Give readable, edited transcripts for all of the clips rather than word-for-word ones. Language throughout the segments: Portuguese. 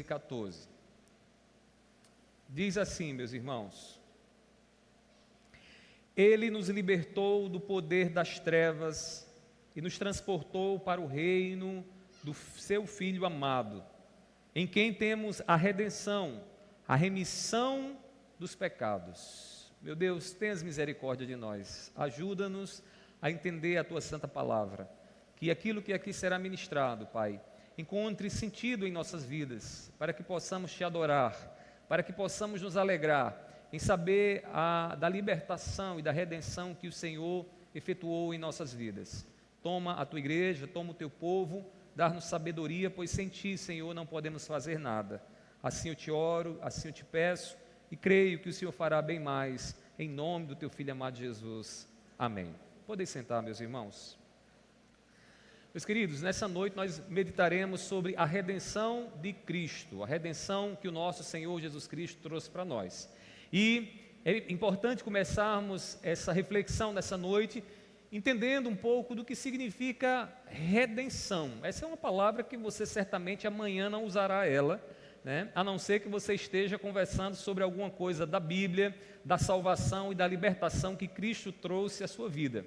13 e 14. Diz assim, meus irmãos: Ele nos libertou do poder das trevas e nos transportou para o reino do seu Filho amado, em quem temos a redenção, a remissão dos pecados. Meu Deus, tenhas misericórdia de nós, ajuda-nos a entender a Tua santa palavra, que aquilo que aqui será ministrado, Pai, encontre sentido em nossas vidas, para que possamos Te adorar, para que possamos nos alegrar em saber da libertação e da redenção que o Senhor efetuou em nossas vidas. Toma a Tua igreja, toma o Teu povo, dá-nos sabedoria, pois sem Ti, Senhor, não podemos fazer nada. Assim eu Te oro, assim eu Te peço, e creio que o Senhor fará bem mais, em nome do Teu Filho amado Jesus. Amém. Podem sentar, meus irmãos. Meus queridos, nessa noite nós meditaremos sobre a redenção de Cristo, a redenção que o nosso Senhor Jesus Cristo trouxe para nós. E é importante começarmos essa reflexão nessa noite, entendendo um pouco do que significa redenção. Essa é uma palavra que você certamente amanhã não usará ela, né? A não ser que você esteja conversando sobre alguma coisa da Bíblia, da salvação e da libertação que Cristo trouxe à sua vida.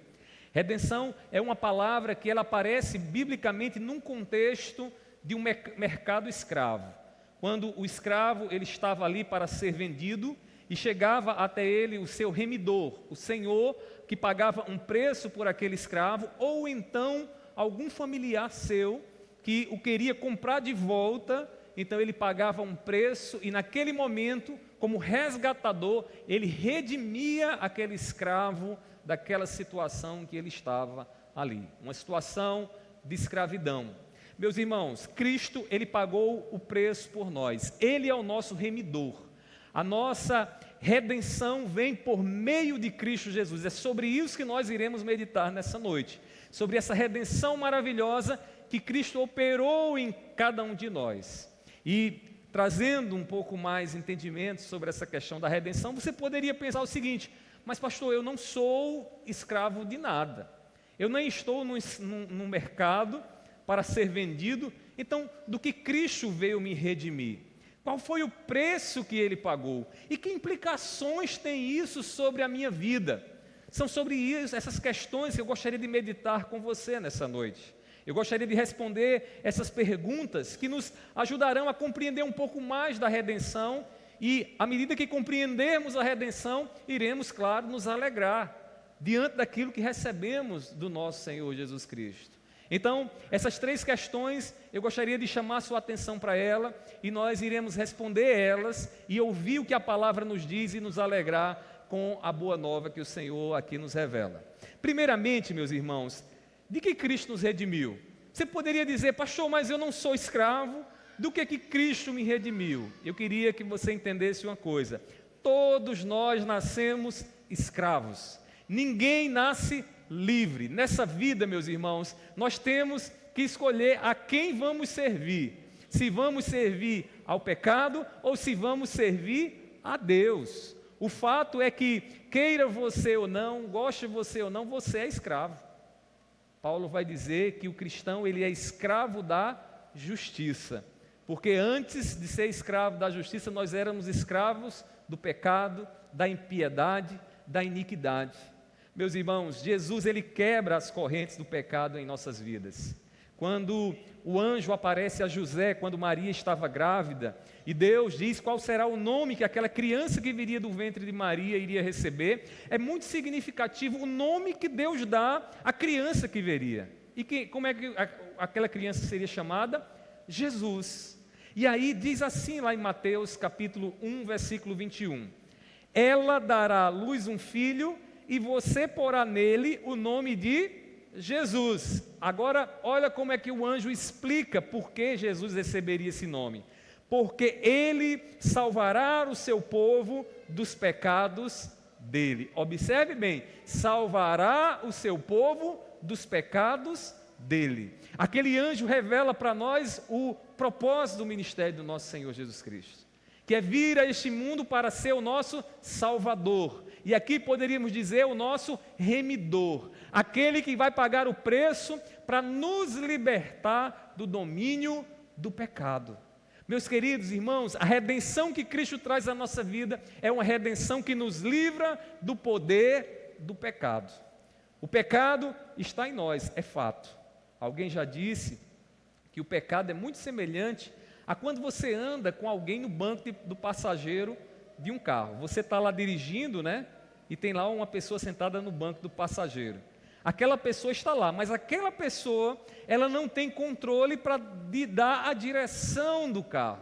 Redenção é uma palavra que ela aparece biblicamente num contexto de um mercado escravo. Quando o escravo ele estava ali para ser vendido e chegava até ele o seu remidor, o senhor que pagava um preço por aquele escravo, ou então algum familiar seu que o queria comprar de volta, então ele pagava um preço e naquele momento, como resgatador, ele redimia aquele escravo daquela situação que ele estava ali, uma situação de escravidão. Meus irmãos, Cristo, Ele pagou o preço por nós, Ele é o nosso remidor, a nossa redenção vem por meio de Cristo Jesus, é sobre isso que nós iremos meditar nessa noite, sobre essa redenção maravilhosa que Cristo operou em cada um de nós. E trazendo um pouco mais entendimento sobre essa questão da redenção, você poderia pensar o seguinte: mas pastor, eu não sou escravo de nada, eu nem estou no mercado para ser vendido, então do que Cristo veio me redimir? Qual foi o preço que Ele pagou? E que implicações tem isso sobre a minha vida? São sobre isso, essas questões que eu gostaria de meditar com você nessa noite. Eu gostaria de responder essas perguntas que nos ajudarão a compreender um pouco mais da redenção. E à medida que compreendermos a redenção, iremos, claro, nos alegrar diante daquilo que recebemos do nosso Senhor Jesus Cristo. Então, essas três questões, eu gostaria de chamar a sua atenção para ela, e nós iremos responder elas, e ouvir o que a palavra nos diz, e nos alegrar com a boa nova que o Senhor aqui nos revela. Primeiramente, meus irmãos, de que Cristo nos redimiu? Você poderia dizer: pastor, mas eu não sou escravo. Do que Cristo me redimiu? Eu queria que você entendesse uma coisa: todos nós nascemos escravos, ninguém nasce livre. Nessa vida, meus irmãos, nós temos que escolher a quem vamos servir, se vamos servir ao pecado ou se vamos servir a Deus. O fato é que, queira você ou não, goste você ou não, você é escravo. Paulo vai dizer que o cristão ele é escravo da justiça. Porque antes de ser escravo da justiça, nós éramos escravos do pecado, da impiedade, da iniquidade. Meus irmãos, Jesus ele quebra as correntes do pecado em nossas vidas. Quando o anjo aparece a José, quando Maria estava grávida, e Deus diz qual será o nome que aquela criança que viria do ventre de Maria iria receber, é muito significativo o nome que Deus dá à criança que viria. E como é que aquela criança seria chamada? Jesus. E aí diz assim lá em Mateus capítulo 1, versículo 21: ela dará à luz um filho e você porá nele o nome de Jesus. Agora olha como é que o anjo explica por que Jesus receberia esse nome: porque ele salvará o seu povo dos pecados dele. Observe bem: salvará o seu povo dos pecados dele. Aquele anjo revela para nós o propósito do ministério do nosso Senhor Jesus Cristo, que é vir a este mundo para ser o nosso Salvador, e aqui poderíamos dizer o nosso remidor, aquele que vai pagar o preço para nos libertar do domínio do pecado. Meus queridos irmãos, a redenção que Cristo traz à nossa vida é uma redenção que nos livra do poder do pecado. O pecado está em nós, é fato. Alguém já disse que o pecado é muito semelhante a quando você anda com alguém no banco do passageiro de um carro. Você está lá dirigindo, né? E tem lá uma pessoa sentada no banco do passageiro. Aquela pessoa está lá, mas aquela pessoa, ela não tem controle para dar a direção do carro.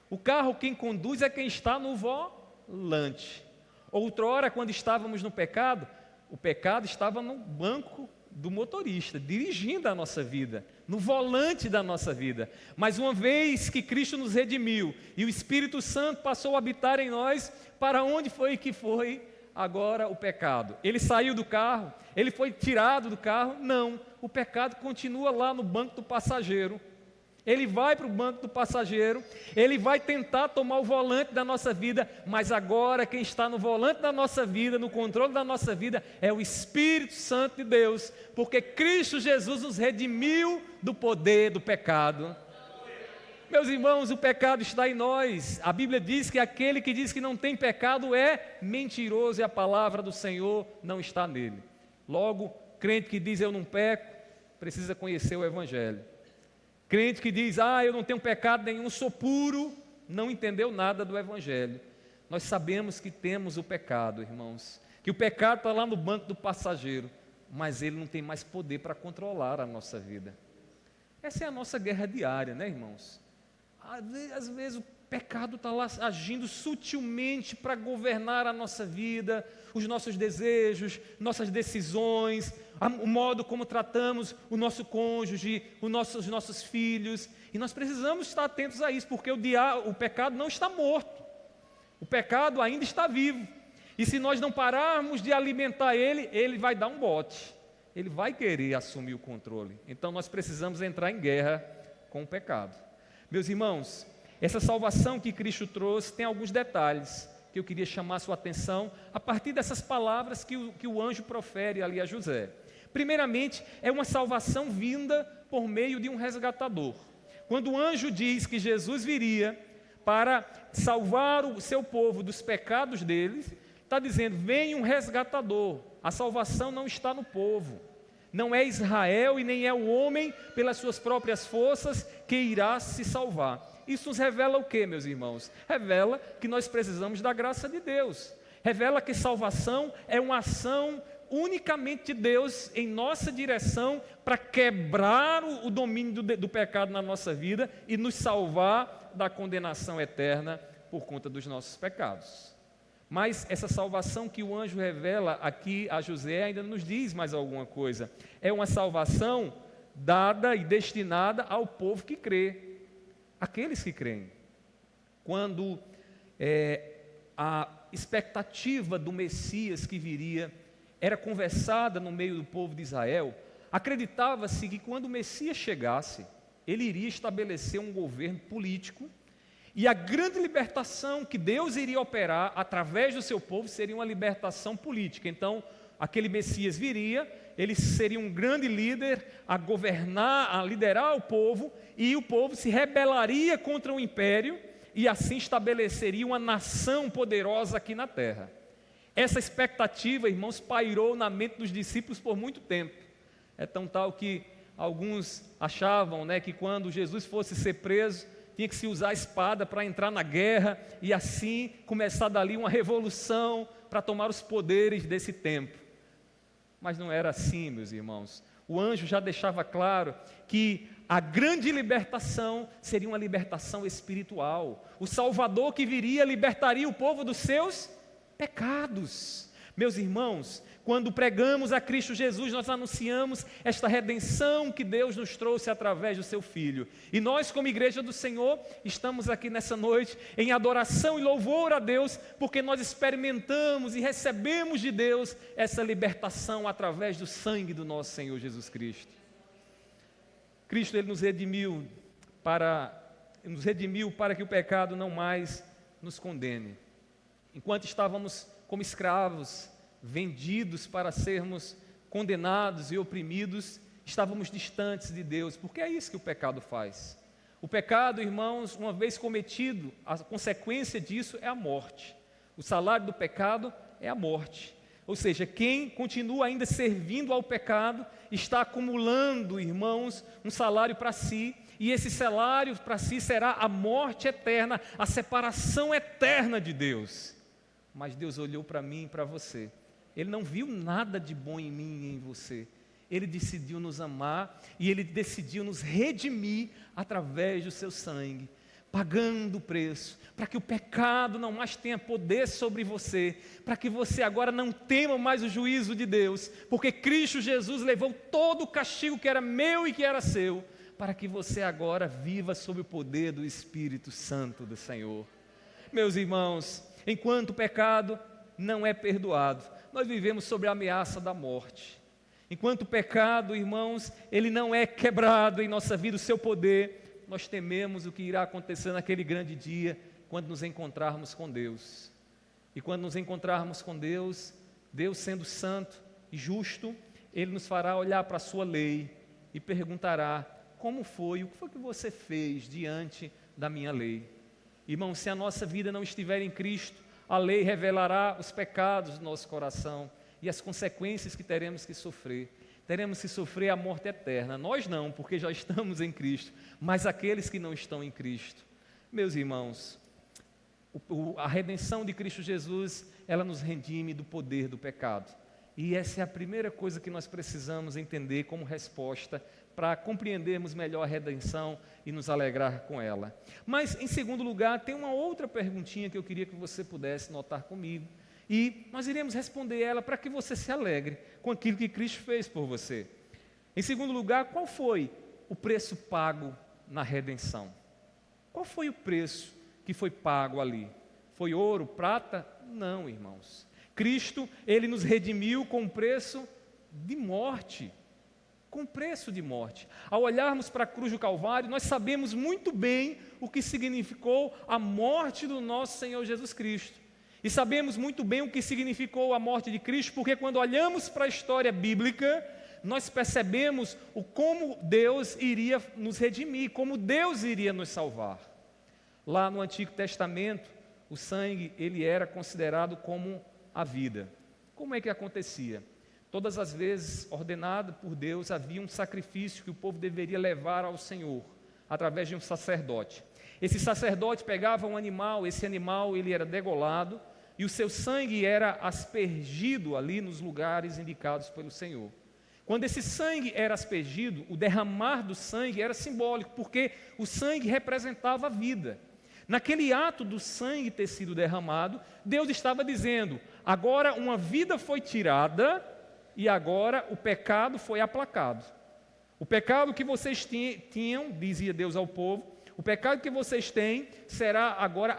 O carro, quem conduz é quem está no volante. Outrora, quando estávamos no pecado, o pecado estava no banco do motorista, dirigindo a nossa vida, no volante da nossa vida. Mas uma vez que Cristo nos redimiu e o Espírito Santo passou a habitar em nós, para onde foi que foi agora o pecado? Ele saiu do carro? Ele foi tirado do carro? Não, o pecado continua lá no banco do passageiro. Ele vai para o banco do passageiro, ele vai tentar tomar o volante da nossa vida, mas agora quem está no volante da nossa vida, no controle da nossa vida, é o Espírito Santo de Deus, porque Cristo Jesus nos redimiu do poder do pecado. Meus irmãos, o pecado está em nós. A Bíblia diz que aquele que diz que não tem pecado é mentiroso e a palavra do Senhor não está nele. Logo, crente que diz eu não peco, precisa conhecer o Evangelho. Crente que diz, eu não tenho pecado nenhum, sou puro, não entendeu nada do Evangelho. Nós sabemos que temos o pecado, irmãos, que o pecado está lá no banco do passageiro, mas ele não tem mais poder para controlar a nossa vida. Essa é a nossa guerra diária, né, irmãos? Às vezes o pecado está lá agindo sutilmente para governar a nossa vida, os nossos desejos, nossas decisões, o modo como tratamos o nosso cônjuge, os nossos filhos, e nós precisamos estar atentos a isso, porque o pecado não está morto, o pecado ainda está vivo, e se nós não pararmos de alimentar ele vai dar um bote, ele vai querer assumir o controle. Então nós precisamos entrar em guerra com o pecado. Meus irmãos, essa salvação que Cristo trouxe tem alguns detalhes que eu queria chamar a sua atenção a partir dessas palavras que o anjo profere ali a José. Primeiramente, é uma salvação vinda por meio de um resgatador. Quando o anjo diz que Jesus viria para salvar o seu povo dos pecados deles, está dizendo, vem um resgatador. A salvação não está no povo. Não é Israel e nem é o homem pelas suas próprias forças que irá se salvar. Isso nos revela o que, meus irmãos? Revela que nós precisamos da graça de Deus. Revela que salvação é uma ação unicamente de Deus em nossa direção para quebrar o domínio do pecado na nossa vida e nos salvar da condenação eterna por conta dos nossos pecados. Mas essa salvação que o anjo revela aqui a José ainda nos diz mais alguma coisa. É uma salvação dada e destinada ao povo que crê, aqueles que creem. Quando a expectativa do Messias que viria era conversada no meio do povo de Israel, acreditava-se que quando o Messias chegasse, ele iria estabelecer um governo político, e a grande libertação que Deus iria operar através do seu povo seria uma libertação política. Então, aquele Messias viria, ele seria um grande líder a governar, a liderar o povo, e o povo se rebelaria contra o império, e assim estabeleceria uma nação poderosa aqui na terra. Essa expectativa, irmãos, pairou na mente dos discípulos por muito tempo. É tão tal que alguns achavam, que quando Jesus fosse ser preso, tinha que se usar a espada para entrar na guerra e assim começar dali uma revolução para tomar os poderes desse tempo. Mas não era assim, meus irmãos. O anjo já deixava claro que a grande libertação seria uma libertação espiritual. O Salvador que viria libertaria o povo dos seus pecados. Meus irmãos, quando pregamos a Cristo Jesus, nós anunciamos esta redenção que Deus nos trouxe através do seu Filho. E nós, como igreja do Senhor, estamos aqui nessa noite em adoração e louvor a Deus, porque nós experimentamos e recebemos de Deus essa libertação através do sangue do nosso Senhor Jesus Cristo. Cristo, Ele nos redimiu para que o pecado não mais nos condene. Enquanto estávamos como escravos, vendidos para sermos condenados e oprimidos, estávamos distantes de Deus, porque é isso que o pecado faz. O pecado, irmãos, uma vez cometido, a consequência disso é a morte. O salário do pecado é a morte. Ou seja, quem continua ainda servindo ao pecado está acumulando, irmãos, um salário para si, e esse salário para si será a morte eterna, a separação eterna de Deus. Mas Deus olhou para mim e para você. Ele não viu nada de bom em mim e em você. Ele decidiu nos amar e Ele decidiu nos redimir através do seu sangue, pagando o preço, para que o pecado não mais tenha poder sobre você, para que você agora não tema mais o juízo de Deus, porque Cristo Jesus levou todo o castigo que era meu e que era seu, para que você agora viva sob o poder do Espírito Santo do Senhor. Meus irmãos, enquanto o pecado não é perdoado, nós vivemos sob a ameaça da morte. Enquanto o pecado, irmãos, ele não é quebrado em nossa vida, o seu poder, nós tememos o que irá acontecer naquele grande dia, quando nos encontrarmos com Deus. E quando nos encontrarmos com Deus, Deus sendo santo e justo, Ele nos fará olhar para a sua lei e perguntará: como foi, o que foi que você fez diante da minha lei? Irmão, se a nossa vida não estiver em Cristo, a lei revelará os pecados do nosso coração e as consequências que teremos que sofrer. Teremos que sofrer a morte eterna. Nós não, porque já estamos em Cristo, mas aqueles que não estão em Cristo. Meus irmãos, a redenção de Cristo Jesus, ela nos redime do poder do pecado. E essa é a primeira coisa que nós precisamos entender como resposta para compreendermos melhor a redenção e nos alegrar com ela. Mas, em segundo lugar, tem uma outra perguntinha que eu queria que você pudesse notar comigo. E nós iremos responder ela para que você se alegre com aquilo que Cristo fez por você. Em segundo lugar, qual foi o preço pago na redenção? Qual foi o preço que foi pago ali? Foi ouro, prata? Não, irmãos. Cristo, Ele nos redimiu com preço de morte. Com preço de morte. Ao olharmos para a cruz do Calvário, nós sabemos muito bem o que significou a morte do nosso Senhor Jesus Cristo. E sabemos muito bem o que significou a morte de Cristo, porque quando olhamos para a história bíblica, nós percebemos como Deus iria nos redimir, como Deus iria nos salvar. Lá no Antigo Testamento, o sangue, ele era considerado como a vida. Como é que acontecia? Todas as vezes, ordenado por Deus, havia um sacrifício que o povo deveria levar ao Senhor, através de um sacerdote. Esse sacerdote pegava um animal, esse animal ele era degolado, e o seu sangue era aspergido ali nos lugares indicados pelo Senhor. Quando esse sangue era aspergido, o derramar do sangue era simbólico, porque o sangue representava a vida. Naquele ato do sangue ter sido derramado, Deus estava dizendo: agora uma vida foi tirada e agora o pecado foi aplacado. O pecado que vocês tinham, dizia Deus ao povo, o pecado que vocês têm será agora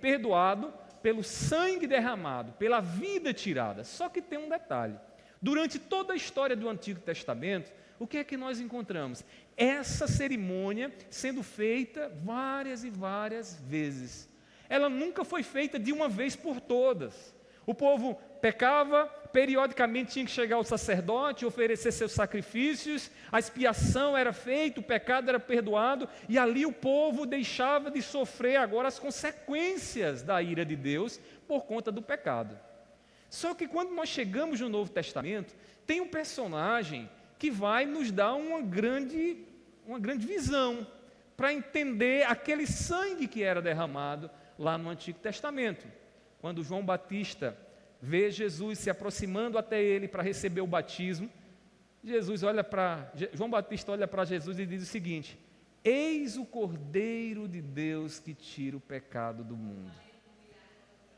perdoado pelo sangue derramado, pela vida tirada. Só que tem um detalhe: durante toda a história do Antigo Testamento, o que é que nós encontramos? Essa cerimônia sendo feita várias e várias vezes. Ela nunca foi feita de uma vez por todas. O povo pecava, periodicamente tinha que chegar o sacerdote, oferecer seus sacrifícios, a expiação era feita, o pecado era perdoado, e ali o povo deixava de sofrer agora as consequências da ira de Deus por conta do pecado. Só que quando nós chegamos no Novo Testamento, tem um personagem que vai nos dar uma grande visão para entender aquele sangue que era derramado lá no Antigo Testamento. Quando João Batista vê Jesus se aproximando até ele para receber o batismo, João Batista olha para Jesus e diz o seguinte: eis o Cordeiro de Deus que tira o pecado do mundo.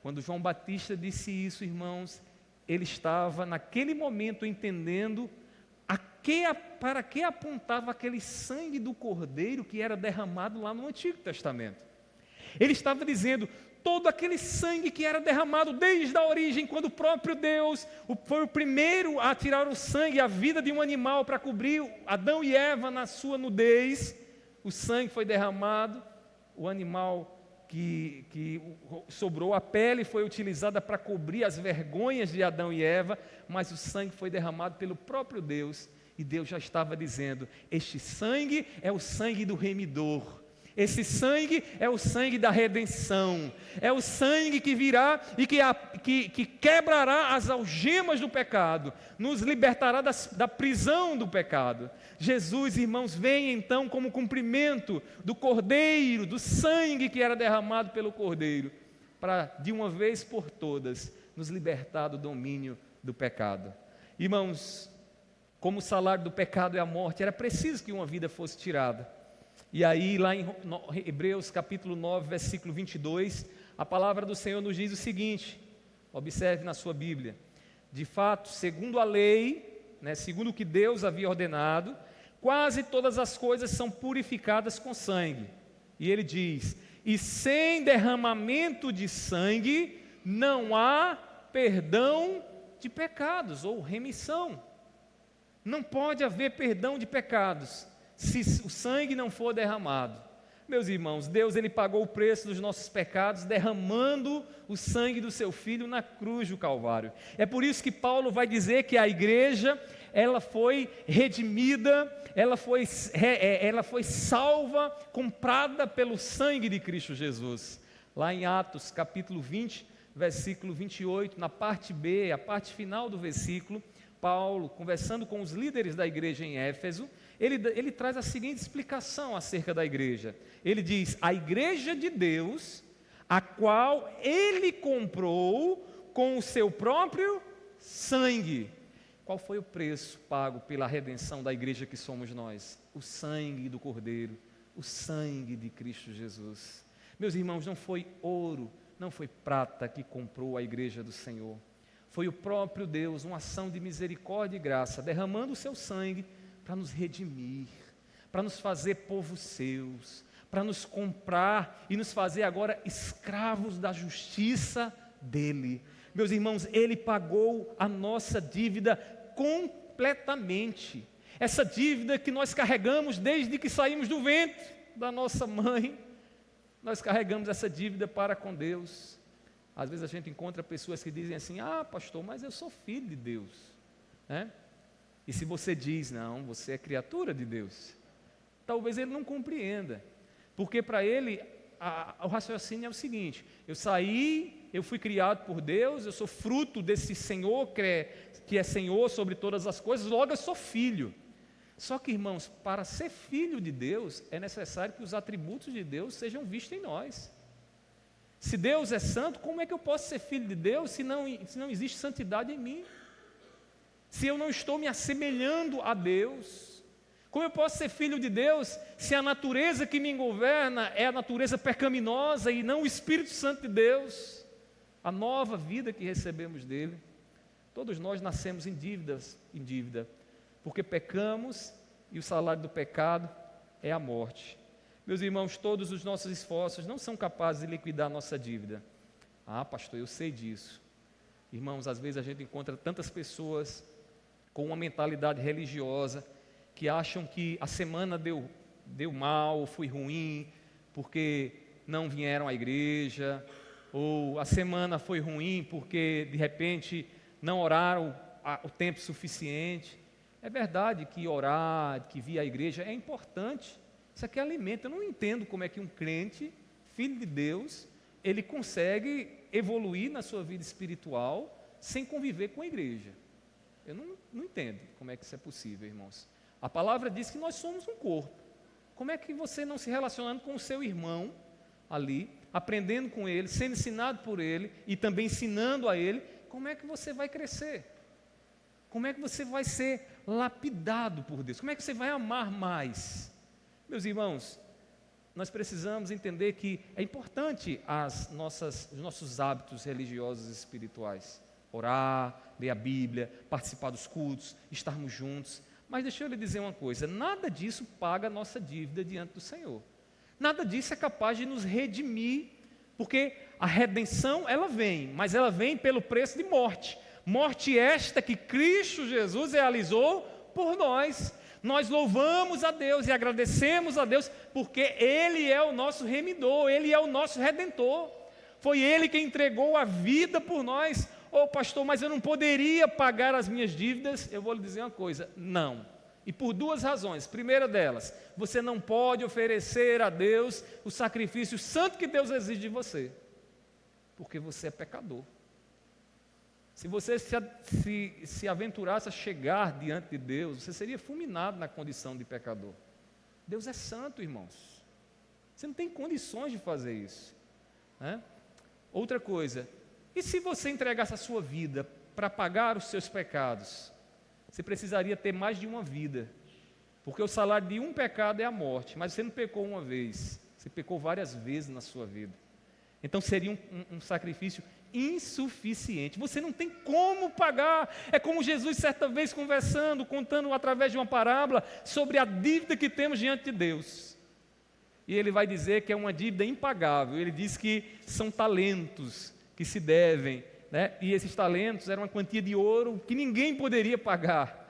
Quando João Batista disse isso, irmãos, ele estava naquele momento entendendo para que apontava aquele sangue do Cordeiro que era derramado lá no Antigo Testamento. Ele estava dizendo: todo aquele sangue que era derramado desde a origem, quando o próprio Deus foi o primeiro a tirar o sangue, a vida de um animal para cobrir Adão e Eva na sua nudez, o sangue foi derramado, o animal que sobrou, a pele foi utilizada para cobrir as vergonhas de Adão e Eva, mas o sangue foi derramado pelo próprio Deus, E Deus já estava dizendo: este sangue é o sangue do remidor. Esse sangue é o sangue da redenção, é o sangue que virá e que quebrará as algemas do pecado, nos libertará da prisão do pecado. Jesus, irmãos, vem então como cumprimento do Cordeiro, do sangue que era derramado pelo Cordeiro, para de uma vez por todas nos libertar do domínio do pecado. Irmãos, como o salário do pecado é a morte, era preciso que uma vida fosse tirada. E aí, lá em Hebreus capítulo 9, versículo 22, a palavra do Senhor nos diz o seguinte, observe na sua Bíblia: de fato, segundo a lei, segundo o que Deus havia ordenado, quase todas as coisas são purificadas com sangue. E ele diz: e sem derramamento de sangue não há perdão de pecados, ou remissão. Não pode haver perdão de pecados se o sangue não for derramado. Meus irmãos, Deus ele pagou o preço dos nossos pecados, derramando o sangue do seu Filho na cruz do Calvário. É por isso que Paulo vai dizer que a igreja, ela foi redimida, ela foi salva, comprada pelo sangue de Cristo Jesus. Lá em Atos capítulo 20, versículo 28, na parte B, a parte final do versículo, Paulo, conversando com os líderes da igreja em Éfeso, ele traz a seguinte explicação acerca da igreja. Ele diz: a igreja de Deus, a qual ele comprou com o seu próprio sangue. Qual foi o preço pago pela redenção da igreja que somos nós? O sangue do Cordeiro, o sangue de Cristo Jesus. Meus irmãos, não foi ouro, não foi prata que comprou a igreja do Senhor. Foi o próprio Deus, uma ação de misericórdia e graça, derramando o seu sangue para nos redimir, para nos fazer povos seus, para nos comprar e nos fazer agora escravos da justiça dele. Meus irmãos, ele pagou a nossa dívida completamente. Essa dívida que nós carregamos desde que saímos do ventre da nossa mãe, nós carregamos essa dívida para com Deus. Às vezes a gente encontra pessoas que dizem assim: ah, pastor, mas eu sou filho de Deus, né? E se você diz: não, você é criatura de Deus, talvez ele não compreenda, porque para ele o raciocínio é o seguinte: eu fui criado por Deus, eu sou fruto desse Senhor que é Senhor sobre todas as coisas, logo eu sou filho. Só que, irmãos, para ser filho de Deus, é necessário que os atributos de Deus sejam vistos em nós. Se Deus é santo, como é que eu posso ser filho de Deus se não existe santidade em mim? Se eu não estou me assemelhando a Deus? Como eu posso ser filho de Deus se a natureza que me governa é a natureza pecaminosa e não o Espírito Santo de Deus? A nova vida que recebemos dele. Todos nós nascemos em dívida, porque pecamos e o salário do pecado é a morte. Meus irmãos, todos os nossos esforços não são capazes de liquidar a nossa dívida. Ah, pastor, eu sei disso. Irmãos, às vezes a gente encontra tantas pessoas com uma mentalidade religiosa que acham que a semana deu mal, foi ruim, porque não vieram à igreja, ou a semana foi ruim porque de repente não oraram o tempo suficiente. É verdade que orar, que vir à igreja é importante. Isso aqui é alimento. Eu não entendo como é que um crente, filho de Deus, ele consegue evoluir na sua vida espiritual sem conviver com a igreja. Eu não entendo como é que isso é possível, irmãos. A palavra diz que nós somos um corpo. Como é que você não se relacionando com o seu irmão ali, aprendendo com ele, sendo ensinado por ele e também ensinando a ele, como é que você vai crescer? Como é que você vai ser lapidado por Deus? Como é que você vai amar mais? Meus irmãos, nós precisamos entender que é importante os nossos hábitos religiosos e espirituais. Orar, ler a Bíblia, participar dos cultos, estarmos juntos. Mas deixa eu lhe dizer uma coisa: nada disso paga a nossa dívida diante do Senhor. Nada disso é capaz de nos redimir, porque a redenção, ela vem, mas ela vem pelo preço de morte. Morte esta que Cristo Jesus realizou por nós. Nós louvamos a Deus e agradecemos a Deus, porque Ele é o nosso remidor, Ele é o nosso redentor. Foi Ele que entregou a vida por nós. Pastor, mas eu não poderia pagar as minhas dívidas. Eu vou lhe dizer uma coisa: não. E por duas razões. Primeira delas, você não pode oferecer a Deus o sacrifício santo que Deus exige de você, porque você é pecador. Se você se aventurasse a chegar diante de Deus, você seria fulminado na condição de pecador. Deus é santo, irmãos. Você não tem condições de fazer isso, né? Outra coisa, e se você entregasse a sua vida para pagar os seus pecados? Você precisaria ter mais de uma vida, porque o salário de um pecado é a morte, mas você não pecou uma vez, você pecou várias vezes na sua vida. Então seria um sacrifício insuficiente, você não tem como pagar. É como Jesus certa vez conversando, contando através de uma parábola sobre a dívida que temos diante de Deus. E ele vai dizer que é uma dívida impagável. Ele diz que são talentos que se devem, né? E esses talentos eram uma quantia de ouro que ninguém poderia pagar.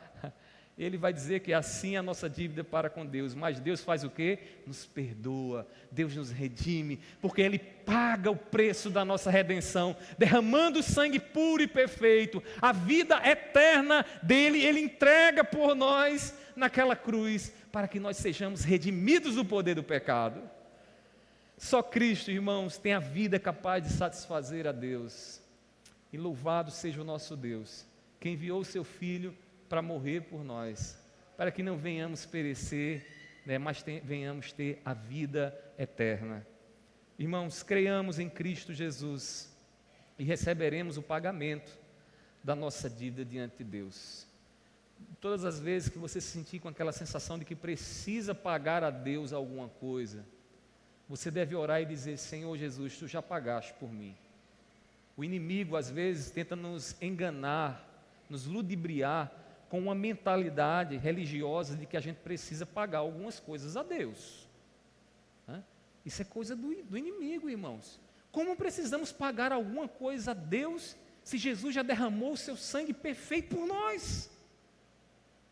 Ele vai dizer que assim é a nossa dívida para com Deus, mas Deus faz o quê? Nos perdoa, Deus nos redime, porque Ele paga o preço da nossa redenção, derramando o sangue puro e perfeito, a vida eterna dEle, Ele entrega por nós naquela cruz, para que nós sejamos redimidos do poder do pecado. Só Cristo, irmãos, tem a vida capaz de satisfazer a Deus, e louvado seja o nosso Deus, que enviou o seu Filho para morrer por nós, para que não venhamos perecer, né, mas venhamos ter a vida eterna. Irmãos, creiamos em Cristo Jesus e receberemos o pagamento da nossa dívida diante de Deus. Todas as vezes que você se sentir com aquela sensação de que precisa pagar a Deus alguma coisa, você deve orar e dizer: Senhor Jesus, Tu já pagaste por mim. O inimigo às vezes tenta nos enganar, nos ludibriar com uma mentalidade religiosa de que a gente precisa pagar algumas coisas a Deus. Isso é coisa do inimigo, irmãos. Como precisamos pagar alguma coisa a Deus se Jesus já derramou o seu sangue perfeito por nós?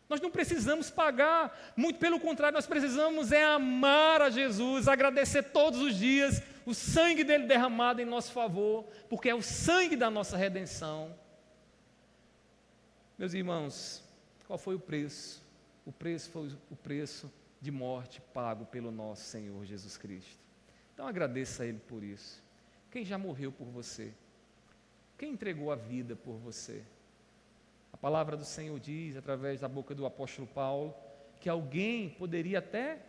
Nós não precisamos pagar, muito pelo contrário, nós precisamos amar a Jesus, agradecer todos os dias o sangue dele derramado em nosso favor, porque é o sangue da nossa redenção. Meus irmãos, qual foi o preço? O preço foi o preço de morte pago pelo nosso Senhor Jesus Cristo. Então agradeça a Ele por isso. Quem já morreu por você? Quem entregou a vida por você? A palavra do Senhor diz, através da boca do apóstolo Paulo, que alguém poderia até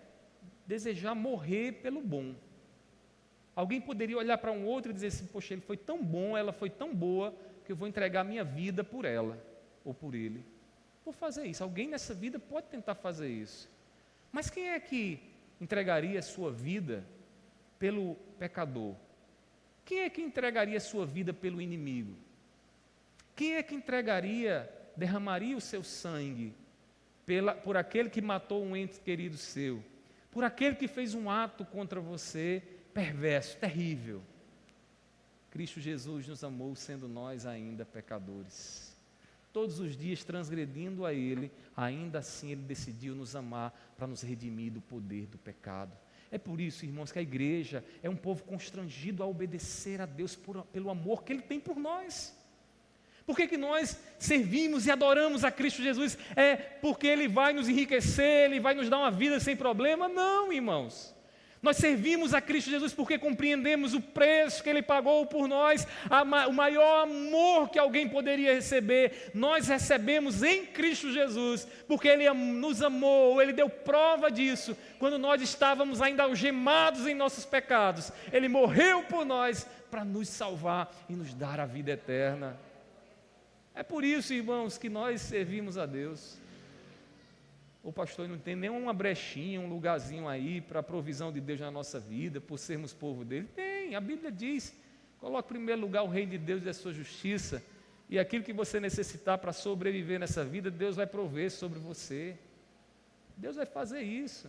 desejar morrer pelo bom. Alguém poderia olhar para um outro e dizer assim: poxa, ele foi tão bom, ela foi tão boa, que eu vou entregar minha vida por ela, ou por ele. Vou fazer isso. Alguém nessa vida pode tentar fazer isso. Mas quem é que entregaria a sua vida pelo pecador? Quem é que entregaria a sua vida pelo inimigo? Quem é que derramaria o seu sangue por aquele que matou um ente querido seu? Por aquele que fez um ato contra você, perverso, terrível? Cristo Jesus nos amou sendo nós ainda pecadores. Todos os dias transgredindo a Ele, ainda assim Ele decidiu nos amar para nos redimir do poder do pecado. É por isso, irmãos, que a igreja é um povo constrangido a obedecer a Deus pelo amor que Ele tem por nós. Por que nós servimos e adoramos a Cristo Jesus? É porque Ele vai nos enriquecer, Ele vai nos dar uma vida sem problema? Não, irmãos. Nós servimos a Cristo Jesus porque compreendemos o preço que Ele pagou por nós, o maior amor que alguém poderia receber. Nós recebemos em Cristo Jesus, porque Ele nos amou, Ele deu prova disso. Quando nós estávamos ainda algemados em nossos pecados, Ele morreu por nós para nos salvar e nos dar a vida eterna. É por isso, irmãos, que nós servimos a Deus. O pastor não tem nenhuma brechinha, um lugarzinho aí para a provisão de Deus na nossa vida, por sermos povo dele. Tem, a Bíblia diz: coloque em primeiro lugar o reino de Deus e a sua justiça, e aquilo que você necessitar para sobreviver nessa vida, Deus vai prover sobre você. Deus vai fazer isso.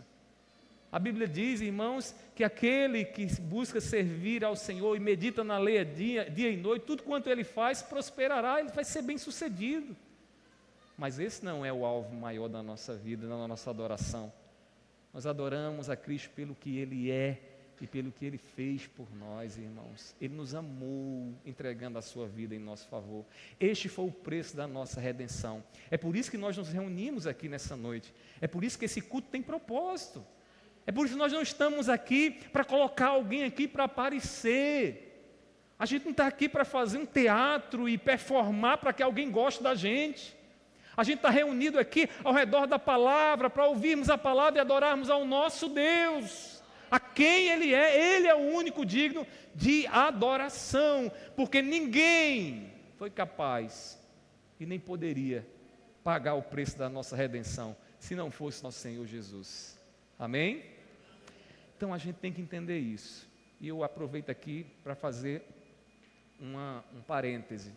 A Bíblia diz, irmãos, que aquele que busca servir ao Senhor e medita na lei dia e noite, tudo quanto ele faz prosperará, ele vai ser bem sucedido. Mas esse não é o alvo maior da nossa vida, da nossa adoração. Nós adoramos a Cristo pelo que Ele é, e pelo que Ele fez por nós, irmãos. Ele nos amou, entregando a sua vida em nosso favor. Este foi o preço da nossa redenção. É por isso que nós nos reunimos aqui nessa noite. É por isso que esse culto tem propósito. É por isso que nós não estamos aqui para colocar alguém aqui para aparecer. A gente não está aqui para fazer um teatro e performar para que alguém goste da gente. A gente está reunido aqui ao redor da palavra, para ouvirmos a palavra e adorarmos ao nosso Deus, a quem Ele é o único digno de adoração, porque ninguém foi capaz e nem poderia pagar o preço da nossa redenção, se não fosse nosso Senhor Jesus. Amém? Então a gente tem que entender isso, e eu aproveito aqui para fazer um parêntese.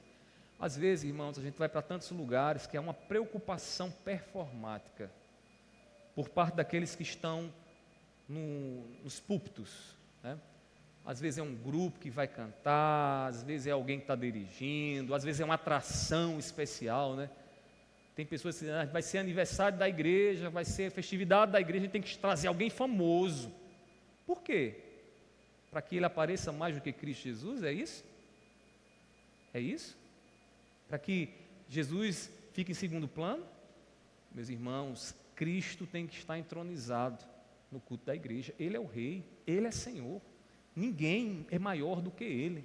Às vezes, irmãos, a gente vai para tantos lugares que há uma preocupação performática por parte daqueles que estão nos púlpitos, né? Às vezes é um grupo que vai cantar, às vezes é alguém que está dirigindo, às vezes é uma atração especial, né? Tem pessoas que dizem, vai ser aniversário da igreja, vai ser festividade da igreja, a gente tem que trazer alguém famoso. Por quê? Para que ele apareça mais do que Cristo Jesus, é isso? É isso? Para que Jesus fique em segundo plano? Meus irmãos, Cristo tem que estar entronizado no culto da igreja. Ele é o Rei, Ele é Senhor. Ninguém é maior do que Ele.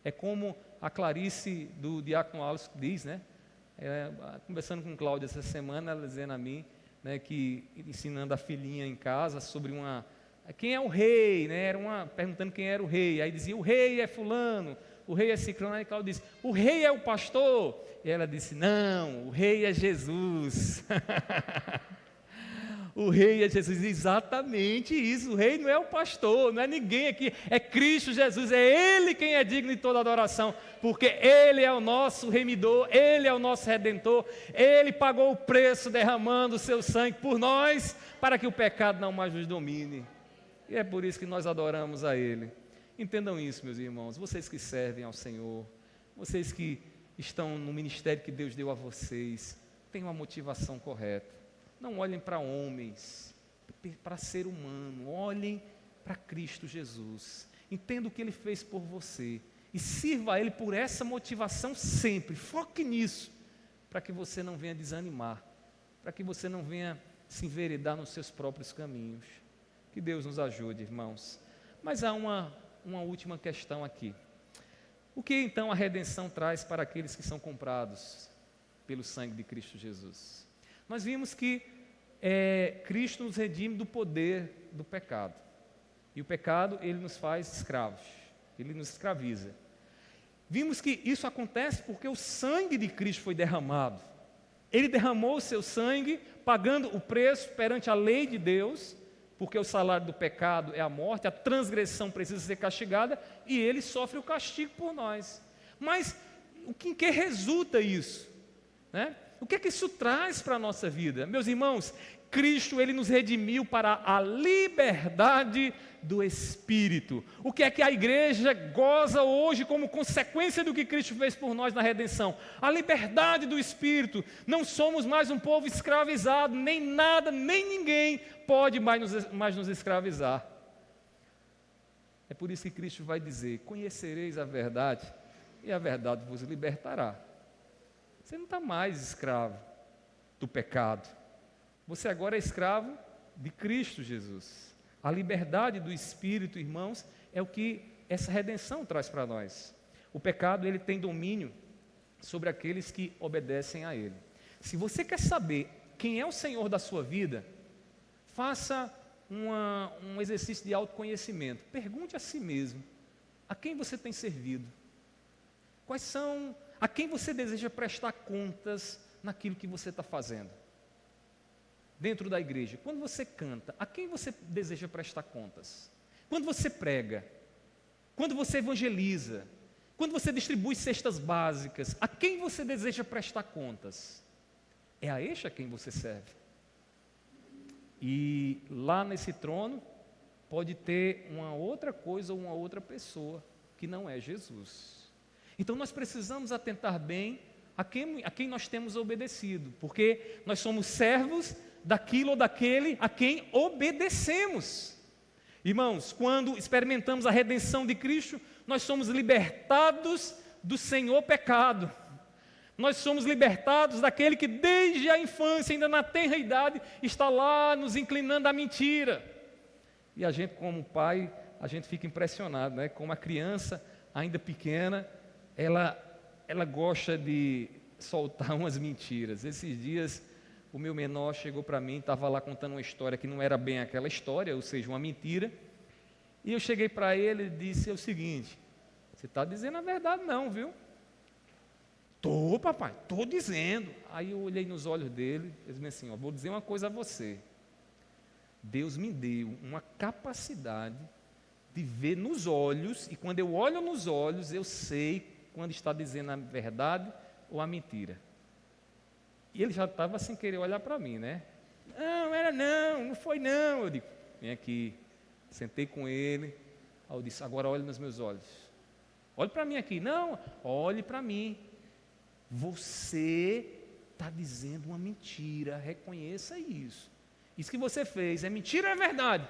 É como a Clarice do Diácono Alves diz, né? Conversando com Cláudia essa semana, ela dizendo a mim, né, que ensinando a filhinha em casa sobre quem é o rei, né? Perguntando quem era o rei. Aí dizia, o rei é fulano, o rei é ciclano. Aí Cláudia disse, o rei é o pastor? E ela disse, não, o rei é Jesus. O rei é Jesus, exatamente isso. O rei não é o pastor, não é ninguém aqui, é Cristo Jesus, é Ele quem é digno de toda adoração, porque Ele é o nosso remidor, Ele é o nosso redentor, Ele pagou o preço derramando o seu sangue por nós, para que o pecado não mais nos domine, e é por isso que nós adoramos a Ele. Entendam isso, meus irmãos, vocês que servem ao Senhor, vocês que estão no ministério que Deus deu a vocês, tenham uma motivação correta. Não olhem para homens, para ser humano, olhem para Cristo Jesus. Entenda o que Ele fez por você e sirva a Ele por essa motivação sempre. Foque nisso, para que você não venha desanimar, para que você não venha se enveredar nos seus próprios caminhos. Que Deus nos ajude, irmãos. Mas há uma última questão aqui. O que então a redenção traz para aqueles que são comprados pelo sangue de Cristo Jesus? Nós vimos que Cristo nos redime do poder do pecado. E o pecado, ele nos faz escravos, ele nos escraviza. Vimos que isso acontece porque o sangue de Cristo foi derramado. Ele derramou o seu sangue, pagando o preço perante a lei de Deus, porque o salário do pecado é a morte, a transgressão precisa ser castigada, e ele sofre o castigo por nós. Mas em que resulta isso? Né? O que é que isso traz para a nossa vida? Meus irmãos, Cristo, Ele nos redimiu para a liberdade do Espírito. O que é que a igreja goza hoje como consequência do que Cristo fez por nós na redenção? A liberdade do Espírito. Não somos mais um povo escravizado, nem nada, nem ninguém pode mais nos escravizar. É por isso que Cristo vai dizer, conhecereis a verdade, e a verdade vos libertará. Você não está mais escravo do pecado. Você agora é escravo de Cristo Jesus. A liberdade do Espírito, irmãos, é o que essa redenção traz para nós. O pecado, ele tem domínio sobre aqueles que obedecem a Ele. Se você quer saber quem é o Senhor da sua vida, faça um exercício de autoconhecimento. Pergunte a si mesmo, a quem você tem servido? A quem você deseja prestar contas naquilo que você está fazendo? Dentro da igreja, quando você canta, a quem você deseja prestar contas? Quando você prega, quando você evangeliza, quando você distribui cestas básicas, a quem você deseja prestar contas? É a este a quem você serve. E lá nesse trono, pode ter uma outra coisa ou uma outra pessoa, que não é Jesus. Então nós precisamos atentar bem a quem nós temos obedecido, porque nós somos servos daquilo ou daquele a quem obedecemos. Irmãos, quando experimentamos a redenção de Cristo, nós somos libertados do senhor pecado. Nós somos libertados daquele que desde a infância, ainda na tenra idade, está lá nos inclinando à mentira. E a gente, como pai, a gente fica impressionado, né? Como a criança, ainda pequena, ela gosta de soltar umas mentiras. Esses dias, o meu menor chegou para mim, estava lá contando uma história que não era bem aquela história, ou seja, uma mentira. E eu cheguei para ele e disse o seguinte: você está dizendo a verdade não, viu? Tô, papai, estou dizendo. Aí eu olhei nos olhos dele e disse assim: vou dizer uma coisa a você. Deus me deu uma capacidade de ver nos olhos, e quando eu olho nos olhos, eu sei quando está dizendo a verdade ou a mentira. E ele já estava sem querer olhar para mim, né? Não foi não. Eu digo: vem aqui. Sentei com ele. Aí eu disse: agora olhe nos meus olhos. Olhe para mim aqui. Não, olhe para mim. Você está dizendo uma mentira, reconheça isso. Isso que você fez é mentira ou é verdade?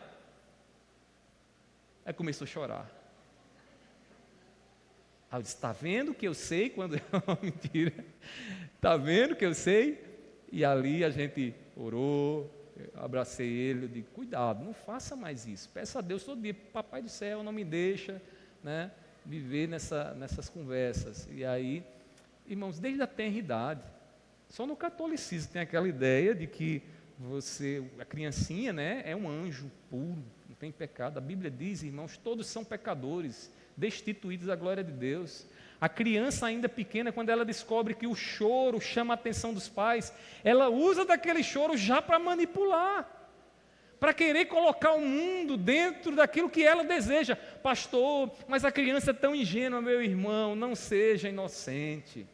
Aí começou a chorar. Aí eu disse: está vendo que eu sei quando é uma mentira? Está vendo que eu sei? E ali a gente orou, eu abracei ele, eu digo: cuidado, não faça mais isso. Peça a Deus todo dia: papai do céu, não me deixa, né, viver nessas conversas. E aí, irmãos, desde a tenra idade, só no catolicismo tem aquela ideia de que a criancinha, né, é um anjo puro, não tem pecado. A Bíblia diz, irmãos, todos são pecadores, destituídos da glória de Deus. A criança ainda pequena, quando ela descobre que o choro chama a atenção dos pais, ela usa daquele choro já para manipular, para querer colocar o mundo dentro daquilo que ela deseja. Pastor, mas a criança é tão ingênua, meu irmão, não seja inocente.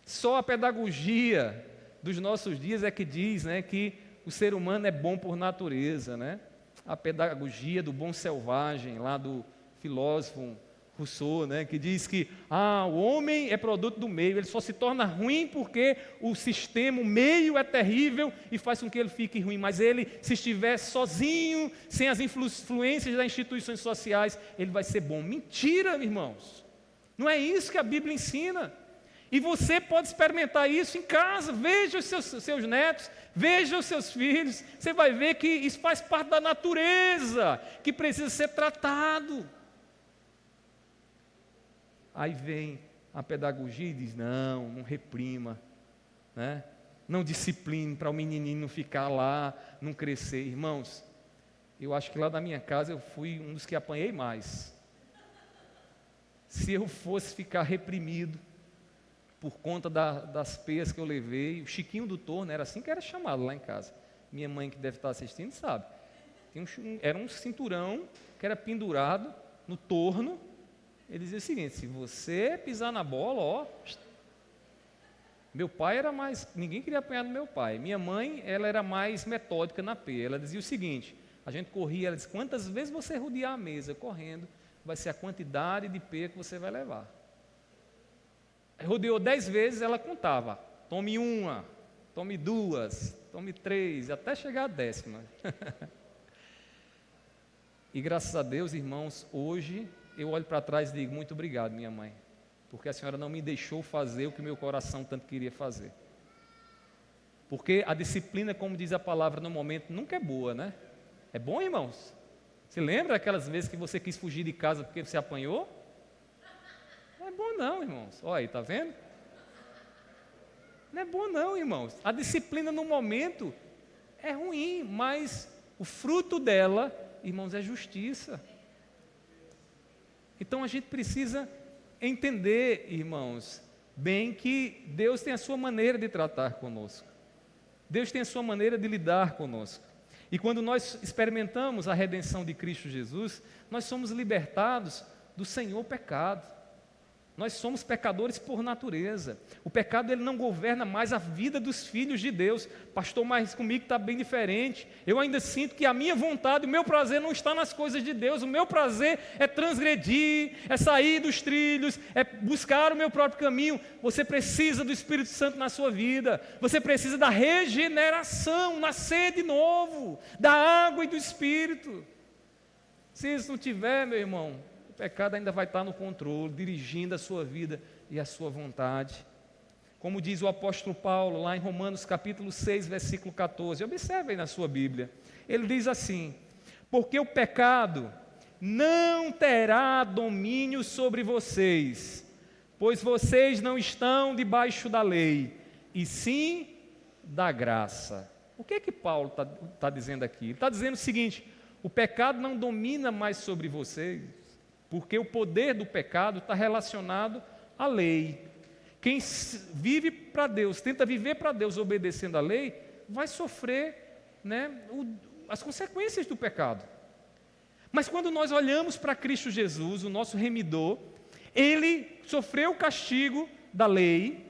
Só a pedagogia dos nossos dias é que diz, né, que o ser humano é bom por natureza, né? A pedagogia do bom selvagem, lá do filósofo Rousseau, né, que diz que o homem é produto do meio, ele só se torna ruim porque o sistema, o meio é terrível e faz com que ele fique ruim, mas ele, se estiver sozinho, sem as influências das instituições sociais, ele vai ser bom. Mentira, irmãos, não é isso que a Bíblia ensina. E você pode experimentar isso em casa. Veja os seus netos, veja os seus filhos, você vai ver que isso faz parte da natureza, que precisa ser tratado. Aí vem a pedagogia e diz: não reprima, né? Não discipline para o menininho não ficar lá, não crescer. Irmãos, eu acho que lá na minha casa eu fui um dos que apanhei mais. Se eu fosse ficar reprimido por conta das peias que eu levei, o Chiquinho do Torno, era assim que era chamado lá em casa. Minha mãe, que deve estar assistindo, sabe. Era um cinturão que era pendurado no torno. Ele dizia o seguinte: se você pisar na bola, Meu pai era mais, ninguém queria apanhar do meu pai. Minha mãe, ela era mais metódica na peia. Ela dizia o seguinte: a gente corria, ela disse: quantas vezes você rodear a mesa correndo, vai ser a quantidade de peia que você vai levar. Rodeou 10 vezes, ela contava: tome uma, tome duas, tome três, até chegar à 10ª. E graças a Deus, irmãos, hoje eu olho para trás e digo: muito obrigado, minha mãe, porque a senhora não me deixou fazer o que meu coração tanto queria fazer. Porque a disciplina, como diz a palavra, no momento nunca é boa, né? É bom, irmãos? Você lembra daquelas vezes que você quis fugir de casa porque você apanhou? Não é bom não, irmãos. Olha aí, está vendo? Não é bom não, irmãos. A disciplina no momento é ruim, mas o fruto dela, irmãos, é justiça. Então a gente precisa entender, irmãos, bem que Deus tem a sua maneira de tratar conosco. Deus tem a sua maneira de lidar conosco. E quando nós experimentamos a redenção de Cristo Jesus, nós somos libertados do senhor pecado. Nós somos pecadores por natureza. O pecado, ele não governa mais a vida dos filhos de Deus. Pastor, mas comigo está bem diferente. Eu ainda sinto que a minha vontade, o meu prazer não está nas coisas de Deus. O meu prazer é transgredir, é sair dos trilhos, é buscar o meu próprio caminho. Você precisa do Espírito Santo na sua vida. Você precisa da regeneração, nascer de novo, da água e do Espírito. Se isso não tiver, meu irmão, o pecado ainda vai estar no controle, dirigindo a sua vida e a sua vontade. Como diz o apóstolo Paulo, lá em Romanos capítulo 6, versículo 14, observe aí na sua Bíblia, ele diz assim: porque o pecado não terá domínio sobre vocês, pois vocês não estão debaixo da lei, e sim da graça. O que é que Paulo está dizendo aqui? Ele está dizendo o seguinte: o pecado não domina mais sobre vocês, porque o poder do pecado está relacionado à lei. Quem vive para Deus, tenta viver para Deus obedecendo a lei, vai sofrer, as consequências do pecado. Mas quando nós olhamos para Cristo Jesus, o nosso remidor, Ele sofreu o castigo da lei,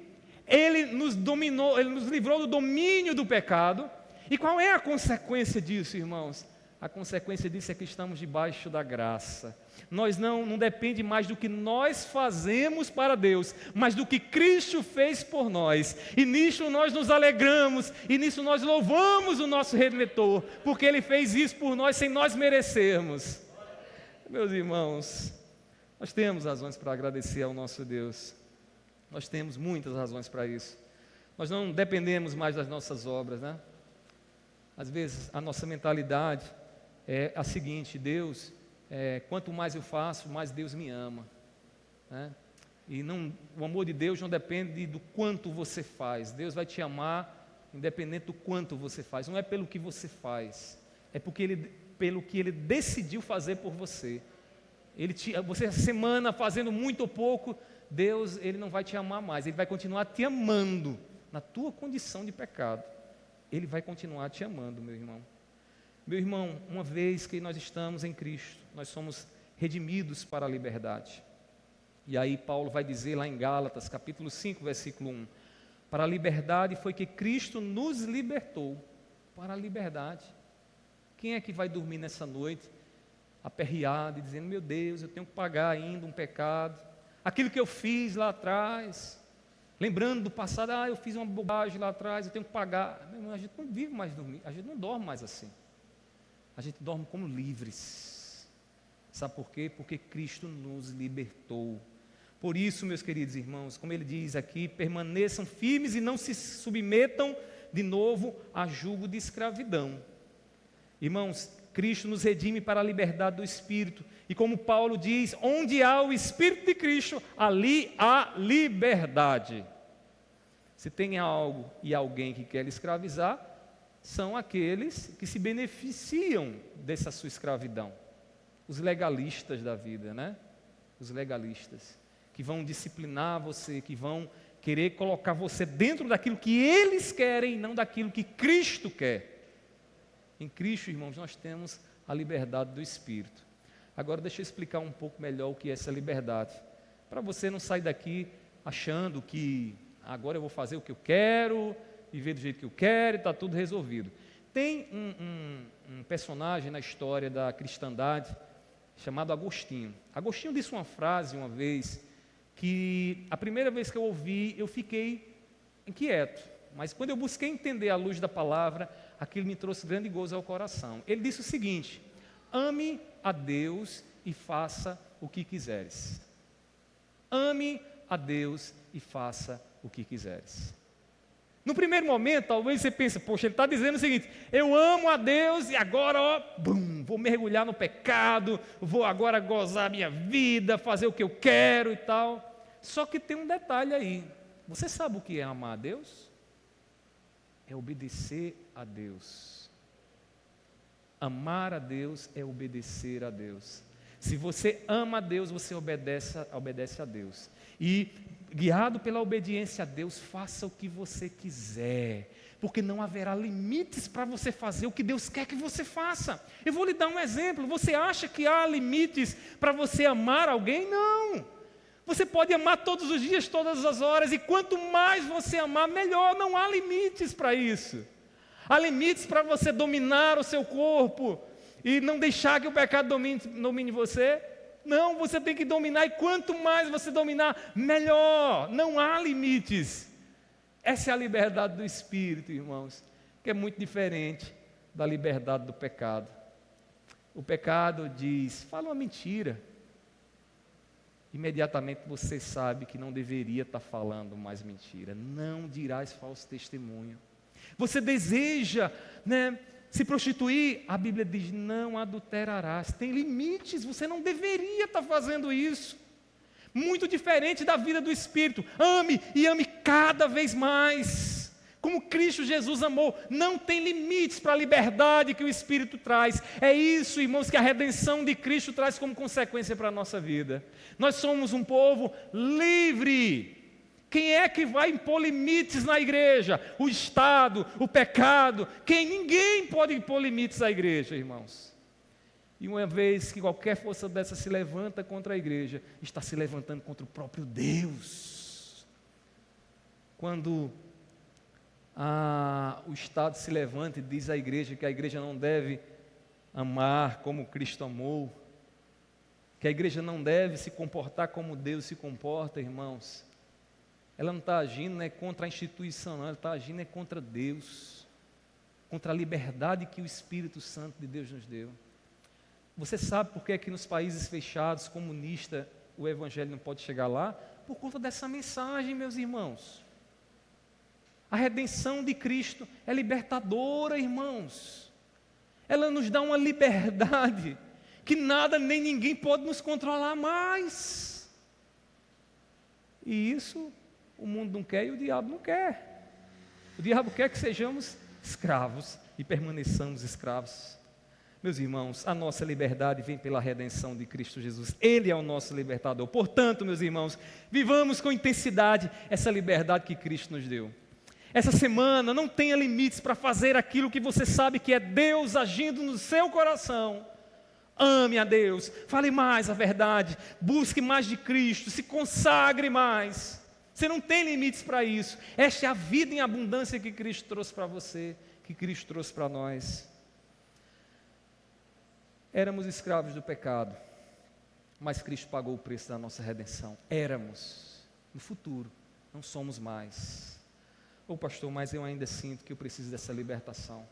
Ele nos dominou, Ele nos livrou do domínio do pecado. E qual é a consequência disso, irmãos? A consequência disso é que estamos debaixo da graça. Nós não depende mais do que nós fazemos para Deus, mas do que Cristo fez por nós. E nisso nós nos alegramos, e nisso nós louvamos o nosso Redentor, porque Ele fez isso por nós sem nós merecermos. Meus irmãos, nós temos razões para agradecer ao nosso Deus. Nós temos muitas razões para isso. Nós não dependemos mais das nossas obras, né? Às vezes a nossa mentalidade é a seguinte: Deus, quanto mais eu faço, mais Deus me ama, né? E o amor de Deus não depende do quanto você faz. Deus vai te amar independente do quanto você faz. Não é pelo que você faz, é pelo que Ele decidiu fazer por você. Você essa semana fazendo muito ou pouco, Deus, Ele não vai te amar mais. Ele vai continuar te amando na tua condição de pecado. Ele vai continuar te amando, meu irmão. Meu irmão, uma vez que nós estamos em Cristo, nós somos redimidos para a liberdade. E aí Paulo vai dizer lá em Gálatas, capítulo 5, versículo 1, para a liberdade foi que Cristo nos libertou, para a liberdade. Quem é que vai dormir nessa noite, aperreado e dizendo: meu Deus, eu tenho que pagar ainda um pecado, aquilo que eu fiz lá atrás, lembrando do passado, eu fiz uma bobagem lá atrás, eu tenho que pagar. Meu irmão, a gente não vive mais dormir, a gente não dorme mais assim. A gente dorme como livres. Sabe por quê? Porque Cristo nos libertou. Por isso, meus queridos irmãos, como ele diz aqui, permaneçam firmes e não se submetam de novo a jugo de escravidão. Irmãos, Cristo nos redime para a liberdade do Espírito. E como Paulo diz, onde há o Espírito de Cristo, ali há liberdade. Se tem algo e alguém que quer lhe escravizar, são aqueles que se beneficiam dessa sua escravidão. Os legalistas da vida, né? Os legalistas, que vão disciplinar você, que vão querer colocar você dentro daquilo que eles querem, não daquilo que Cristo quer. Em Cristo, irmãos, nós temos a liberdade do Espírito. Agora deixa eu explicar um pouco melhor o que é essa liberdade, para você não sair daqui achando que agora eu vou fazer o que eu quero, viver do jeito que eu quero e está tudo resolvido. Tem um personagem na história da cristandade chamado Agostinho. Agostinho disse uma frase uma vez que a primeira vez que eu ouvi eu fiquei inquieto, mas quando eu busquei entender à luz da palavra, aquilo me trouxe grande gozo ao coração. Ele disse o seguinte: ame a Deus e faça o que quiseres. Ame a Deus e faça o que quiseres. No primeiro momento, talvez você pense: poxa, ele está dizendo o seguinte: eu amo a Deus e agora, vou mergulhar no pecado, vou agora gozar a minha vida, fazer o que eu quero e tal. Só que tem um detalhe aí. Você sabe o que é amar a Deus? É obedecer a Deus. Amar a Deus é obedecer a Deus. Se você ama a Deus, você obedece a Deus. E guiado pela obediência a Deus, faça o que você quiser, porque não haverá limites para você fazer o que Deus quer que você faça. Eu vou lhe dar um exemplo. Você acha que há limites para você amar alguém? Não. Você pode amar todos os dias, todas as horas, e quanto mais você amar, melhor. Não há limites para isso. Há limites para você dominar o seu corpo e não deixar que o pecado domine você? Não, você tem que dominar, e quanto mais você dominar, melhor. Não há limites. Essa é a liberdade do Espírito, irmãos, que é muito diferente da liberdade do pecado. O pecado diz, fala uma mentira. Imediatamente você sabe que não deveria estar falando mais mentira. Não dirás falso testemunho. Você deseja, se prostituir, a Bíblia diz, não adulterarás. Tem limites, você não deveria estar fazendo isso. Muito diferente da vida do Espírito. Ame e ame cada vez mais. Como Cristo Jesus amou. Não tem limites para a liberdade que o Espírito traz. É isso, irmãos, que a redenção de Cristo traz como consequência para a nossa vida. Nós somos um povo livre. Quem é que vai impor limites na igreja? O Estado, o pecado. Ninguém pode impor limites à igreja, irmãos. E uma vez que qualquer força dessa se levanta contra a igreja, está se levantando contra o próprio Deus. Quando o Estado se levanta e diz à igreja que a igreja não deve amar como Cristo amou, que a igreja não deve se comportar como Deus se comporta, irmãos, ela não está agindo contra a instituição, não, ela está agindo contra Deus, contra a liberdade que o Espírito Santo de Deus nos deu. Você sabe por que aqui nos países fechados, comunistas, o Evangelho não pode chegar lá? Por conta dessa mensagem, meus irmãos. A redenção de Cristo é libertadora, irmãos. Ela nos dá uma liberdade que nada nem ninguém pode nos controlar mais. E isso o mundo não quer e o diabo não quer. O diabo quer que sejamos escravos e permaneçamos escravos. Meus irmãos, a nossa liberdade vem pela redenção de Cristo Jesus. Ele é o nosso libertador. Portanto, meus irmãos, vivamos com intensidade essa liberdade que Cristo nos deu. Essa semana não tenha limites para fazer aquilo que você sabe que é Deus agindo no seu coração. Ame a Deus, fale mais a verdade, busque mais de Cristo, se consagre mais. Você não tem limites para isso. Esta é a vida em abundância que Cristo trouxe para você, que Cristo trouxe para nós. Éramos escravos do pecado, mas Cristo pagou o preço da nossa redenção. Éramos, no futuro, não somos mais. Pastor, mas eu ainda sinto que eu preciso dessa libertação.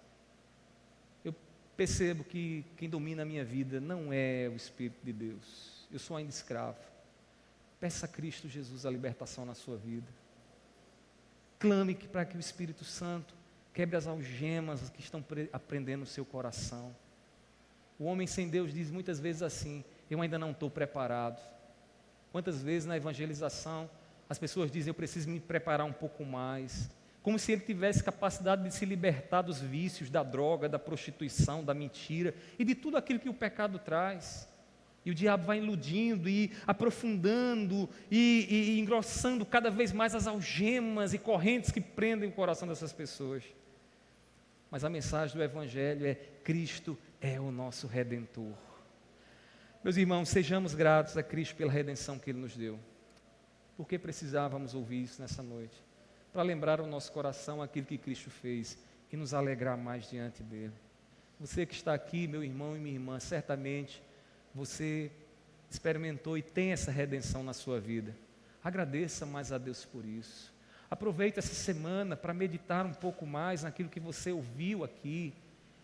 Eu percebo que quem domina a minha vida não é o Espírito de Deus. Eu sou ainda escravo. Peça a Cristo Jesus a libertação na sua vida. Clame para que o Espírito Santo quebre as algemas que estão aprendendo no seu coração. O homem sem Deus diz muitas vezes assim, eu ainda não estou preparado. Quantas vezes na evangelização as pessoas dizem, eu preciso me preparar um pouco mais. Como se ele tivesse capacidade de se libertar dos vícios, da droga, da prostituição, da mentira e de tudo aquilo que o pecado traz. E o diabo vai iludindo e aprofundando e engrossando cada vez mais as algemas e correntes que prendem o coração dessas pessoas. Mas a mensagem do Evangelho é: Cristo é o nosso Redentor. Meus irmãos, sejamos gratos a Cristo pela redenção que Ele nos deu. Porque precisávamos ouvir isso nessa noite? Para lembrar ao nosso coração aquilo que Cristo fez e nos alegrar mais diante dEle. Você que está aqui, meu irmão e minha irmã, certamente você experimentou e tem essa redenção na sua vida. Agradeça mais a Deus por isso. Aproveite essa semana para meditar um pouco mais naquilo que você ouviu aqui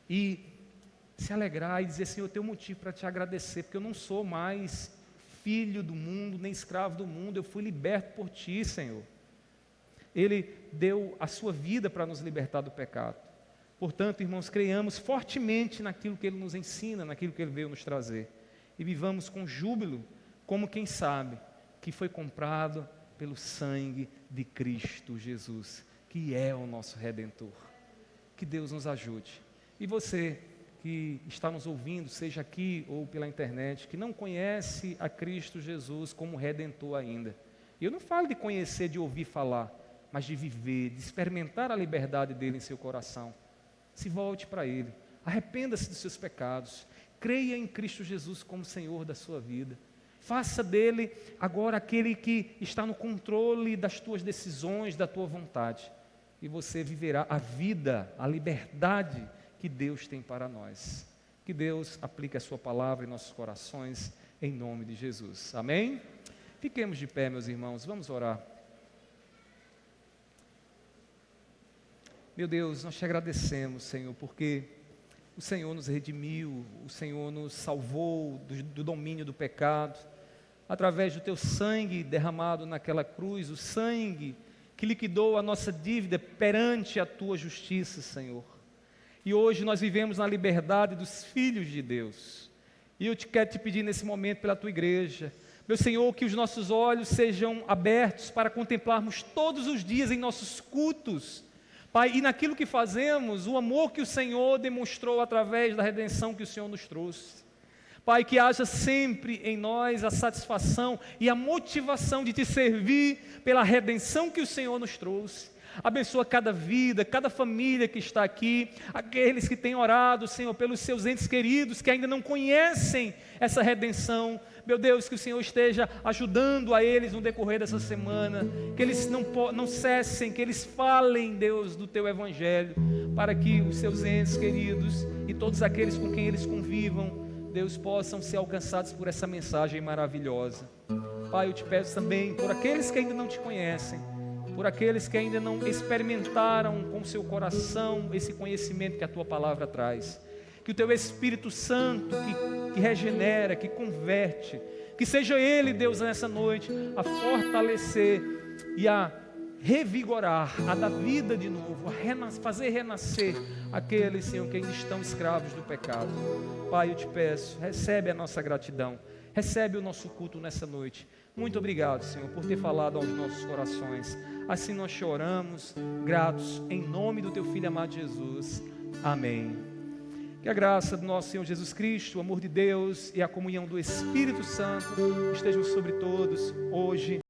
e se alegrar e dizer: Senhor, eu tenho motivo para te agradecer, porque eu não sou mais filho do mundo, nem escravo do mundo, eu fui liberto por Ti, Senhor. Ele deu a sua vida para nos libertar do pecado. Portanto, irmãos, creiamos fortemente naquilo que Ele nos ensina, naquilo que Ele veio nos trazer. E vivamos com júbilo, como quem sabe que foi comprado pelo sangue de Cristo Jesus, que é o nosso Redentor. Que Deus nos ajude. E você que está nos ouvindo, seja aqui ou pela internet, que não conhece a Cristo Jesus como Redentor ainda. E eu não falo de conhecer, de ouvir falar, mas de viver, de experimentar a liberdade dele em seu coração. Se volte para Ele, arrependa-se dos seus pecados, creia em Cristo Jesus como Senhor da sua vida, faça dele agora aquele que está no controle das tuas decisões, da tua vontade, e você viverá a vida, a liberdade que Deus tem para nós. Que Deus aplique a sua palavra em nossos corações, em nome de Jesus, amém? Fiquemos de pé, meus irmãos, vamos orar. Meu Deus, nós te agradecemos, Senhor, porque o Senhor nos redimiu, o Senhor nos salvou do domínio do pecado, através do teu sangue derramado naquela cruz, o sangue que liquidou a nossa dívida perante a tua justiça, Senhor. E hoje nós vivemos na liberdade dos filhos de Deus. E eu quero te pedir nesse momento pela tua igreja, meu Senhor, que os nossos olhos sejam abertos para contemplarmos todos os dias em nossos cultos, Pai, e naquilo que fazemos, o amor que o Senhor demonstrou através da redenção que o Senhor nos trouxe. Pai, que haja sempre em nós a satisfação e a motivação de te servir pela redenção que o Senhor nos trouxe. Abençoa cada vida, cada família que está aqui, aqueles que têm orado, Senhor, pelos seus entes queridos que ainda não conhecem essa redenção. Meu Deus, que o Senhor esteja ajudando a eles no decorrer dessa semana, que eles não cessem, que eles falem, Deus, do Teu Evangelho, para que os seus entes queridos e todos aqueles com quem eles convivam, Deus, possam ser alcançados por essa mensagem maravilhosa. Pai, eu te peço também por aqueles que ainda não te conhecem, por aqueles que ainda não experimentaram com seu coração esse conhecimento que a Tua Palavra traz. Que o Teu Espírito Santo, que regenera, que converte, que seja Ele, Deus, nessa noite, a fortalecer e a revigorar, a dar vida de novo, a fazer renascer aqueles, Senhor, que ainda estão escravos do pecado. Pai, eu te peço, recebe a nossa gratidão, recebe o nosso culto nessa noite. Muito obrigado, Senhor, por ter falado aos nossos corações. Assim nós choramos, gratos, em nome do Teu Filho amado Jesus. Amém. Que a graça do nosso Senhor Jesus Cristo, o amor de Deus e a comunhão do Espírito Santo estejam sobre todos, hoje